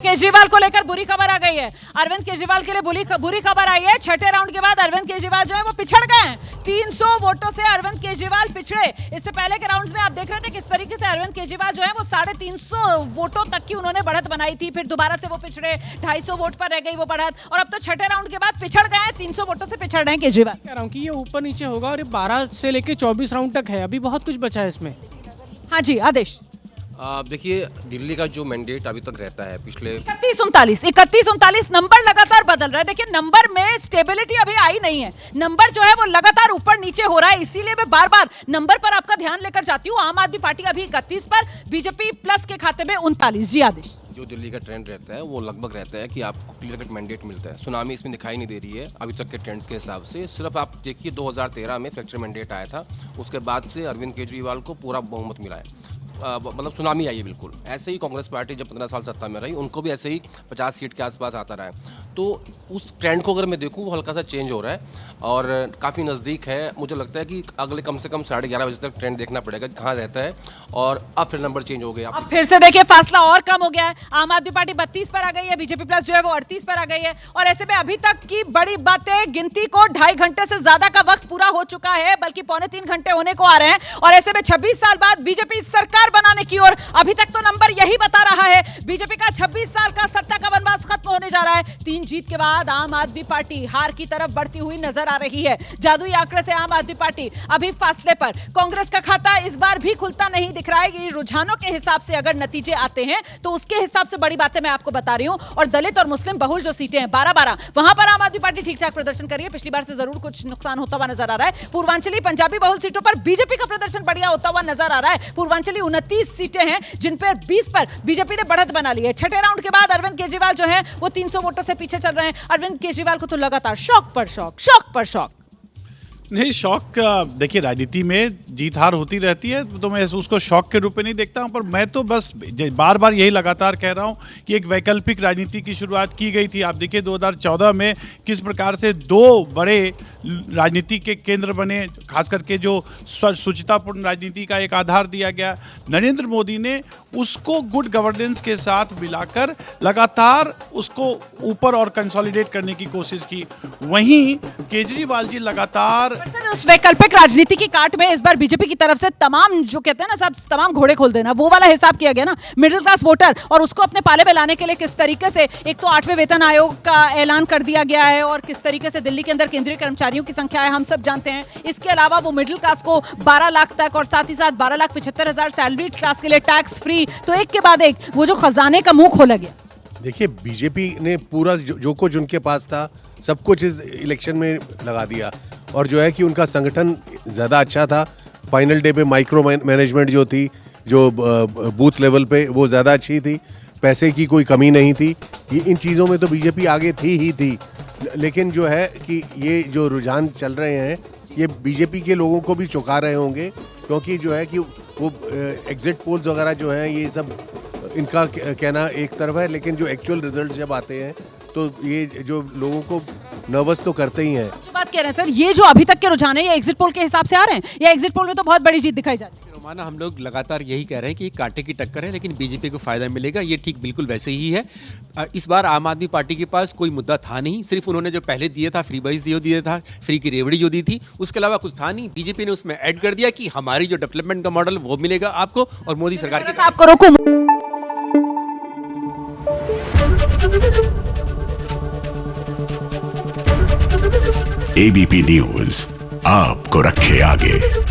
केजरीवाल को लेकर बुरी खबर आ गई है। अरविंद केजरीवाल के लिए बुरी खबर आई है। छठे राउंड के बाद अरविंद केजरीवाल जो है वो पिछड़ गए हैं। 300 वोटों से अरविंद केजरीवाल पिछड़े। इससे पहले के राउंड्स में आप देख रहे थे किस तरीके से अरविंद केजरीवाल जो है वो 350 वोटों तक की उन्होंने बढ़त बनाई थी, फिर दोबारा से वो पिछड़े, 250 वोट पर रह गई वो बढ़त, और अब तो छठे राउंड के बाद पिछड़ गए हैं। 300 वोटों से पिछड़ रहे हैं केजरीवाल। कह रहा हूँ कि ये ऊपर नीचे होगा और ये 12 से लेकर 24 राउंड तक है, अभी बहुत कुछ बचा है इसमें। हाँ जी, आदेश। देखिए, दिल्ली का जो मैंडेट अभी तक रहता है पिछले 31-39 नंबर लगातार बदल रहा है। देखिए, नंबर में स्टेबिलिटी अभी आई नहीं है। नंबर जो है वो लगातार ऊपर नीचे हो रहा है, इसीलिए मैं बार बार नंबर पर आपका ध्यान लेकर जाती हूँ। आम आदमी पार्टी अभी 31 पर, बीजेपी प्लस के खाते में 39। जी आदेश। जो दिल्ली का ट्रेंड रहता है वो लगभग रहता है कि आपको क्लियर कट मैंडेट मिलता है। सुनामी इसमें दिखाई नहीं दे रही है अभी तक के ट्रेंड्स के हिसाब से। सिर्फ आप देखिए 2013 में फ्रैक्चर मैंडेट आया था, उसके बाद से अरविंद केजरीवाल को पूरा बहुमत मिला है। मतलब सुनामी आई है बिल्कुल। ऐसे ही कांग्रेस पार्टी जब 15 साल सत्ता में रही, उनको भी ऐसे ही 50 सीट के आसपास आता रहा है। तो उस ट्रेंड को अगर मैं देखूँ वो हल्का सा चेंज हो रहा है और काफ़ी नज़दीक है। मुझे लगता है कि अगले कम से कम 11:30 बजे तक ट्रेंड देखना पड़ेगा कि कहाँ रहता है, और अब फिर नंबर चेंज हो गया। अब फिर से देखिए फासला और कम हो गया है। आम आदमी पार्टी 32 पर आ गई है, बीजेपी प्लस जो है वो 38 पर आ गई है, और ऐसे में अभी तक की बड़ी बातें गिनती को 2.5 घंटे से ज्यादा का वक्त पूरा हो चुका है, बल्कि 2.25 घंटे होने को आ रहे हैं। और ऐसे में 26 साल बाद बीजेपी सरकार बनाने की ओर, अभी तक तो नंबर यही बता रहा है, बीजेपी का 26 साल का सत्ता का वनवास खत्म होने जा रहा है। 3 जीत के बाद आम आदमी पार्टी हार की तरफ बढ़ती हुई नजर आ रही है। जादुई आंकड़े से आम आदमी पार्टी अभी फासले पर। कांग्रेस का खाता इस बार भी खुलता नहीं दिख रहा है। ये रुझानों के हिसाब से अगर नतीजे आते हैं तो उसके हिसाब से बड़ी बातें मैं आपको बता रही हूं। और दलित और मुस्लिम बहुल जो सीटें हैं 12-12, वहां पर आम आदमी पार्टी ठीक ठाक प्रदर्शन कर रही है। पिछली बार से जरूर कुछ नुकसान होता हुआ नजर आ रहा है। पूर्वांचली पंजाबी बहुल सीटों पर बीजेपी का प्रदर्शन बढ़िया होता हुआ नजर आ रहा है। पूर्वांचली 29 सीटें हैं जिन पर 20 पर बीजेपी ने बढ़त बना ली है। छठे राउंड के बाद अरविंद केजरीवाल जो है वो 300 वोटों से पीछे चल रहे हैं। अरविंद केजरीवाल को तो लगातार शौक पर शौक। नहीं, शौक देखिए, राजनीति में जीत हार होती रहती है, तो मैं उसको शौक के रूप में नहीं देखता हूं। पर मैं तो बस बार बार यही लगातार कह रहा हूं कि एक वैकल्पिक राजनीति की शुरुआत की गई थी। आप देखिए 2014 में किस प्रकार से 2 बड़े राजनीति के केंद्र बने, खास करके जो शुचितापूर्ण राजनीति का एक आधार दिया गया। नरेंद्र मोदी ने उसको गुड गवर्नेंस के साथ मिलाकर लगातार उसको ऊपर और कंसोलिडेट करने की कोशिश की। वहीं केजरीवाल जी लगातार उस वैकल्पिक राजनीति की काट में इस बार बीजेपी की तरफ से तमाम जो कहते हैं ना सब तमाम घोड़े खोल देना, वो वाला हिसाब किया गया ना, मिडिल क्लास वोटर, और उसको अपने पाले में लाने के लिए किस तरीके से एक तो 8वें वेतन आयोग का ऐलान कर दिया गया है, और किस तरीके से दिल्ली के अंदर केंद्रीय कर्मचारियों की संख्या है हम सब जानते हैं। इसके अलावा वो मिडिल क्लास को 12 लाख तक, और साथ ही साथ 12,75,000 सैलरी क्लास के लिए टैक्स फ्री, तो एक के बाद एक वो जो खजाने का मुंह खोला गया। देखिए, बीजेपी ने पूरा जो कुछ उनके पास था सब कुछ इस इलेक्शन में लगा दिया, और जो है कि उनका संगठन ज़्यादा अच्छा था। फाइनल डे पे माइक्रो मैनेजमेंट जो थी, जो बूथ लेवल पे, वो ज़्यादा अच्छी थी। पैसे की कोई कमी नहीं थी। इन चीज़ों में तो बीजेपी आगे थी। लेकिन जो है कि ये जो रुझान चल रहे हैं ये बीजेपी के लोगों को भी चौंका रहे होंगे, क्योंकि जो है कि वो एग्जिट पोल्स वगैरह जो हैं ये सब इनका कहना एक तरफ है, लेकिन जो एक्चुअल रिजल्ट जब आते हैं तो ये जो लोगों को नर्वस तो करते ही हैं। जो बात कह रहे हैं सर, ये जो अभी तक के रुझान है ये एग्जिट पोल के हिसाब से आ रहे हैं, या एग्जिट पोल में तो बहुत बड़ी जीत दिखाई जाती है? रोमाना, हम लोग लगातार यही कह रहे हैं कि ये कांटे की टक्कर है, लेकिन बीजेपी को फायदा मिलेगा। ये ठीक बिल्कुल वैसे ही है। इस बार आम आदमी पार्टी के पास कोई मुद्दा था नहीं। सिर्फ उन्होंने जो पहले दिया था, फ्री बाइस दिया था, फ्री की रेवड़ी जो दी थी, उसके अलावा कुछ था नहीं। बीजेपी ने उसमें ऐड कर दिया कि हमारी जो डेवलपमेंट का मॉडल वो मिलेगा आपको, और मोदी सरकार के आपको रोकूं। एबीपी न्यूज आपको रखे आगे।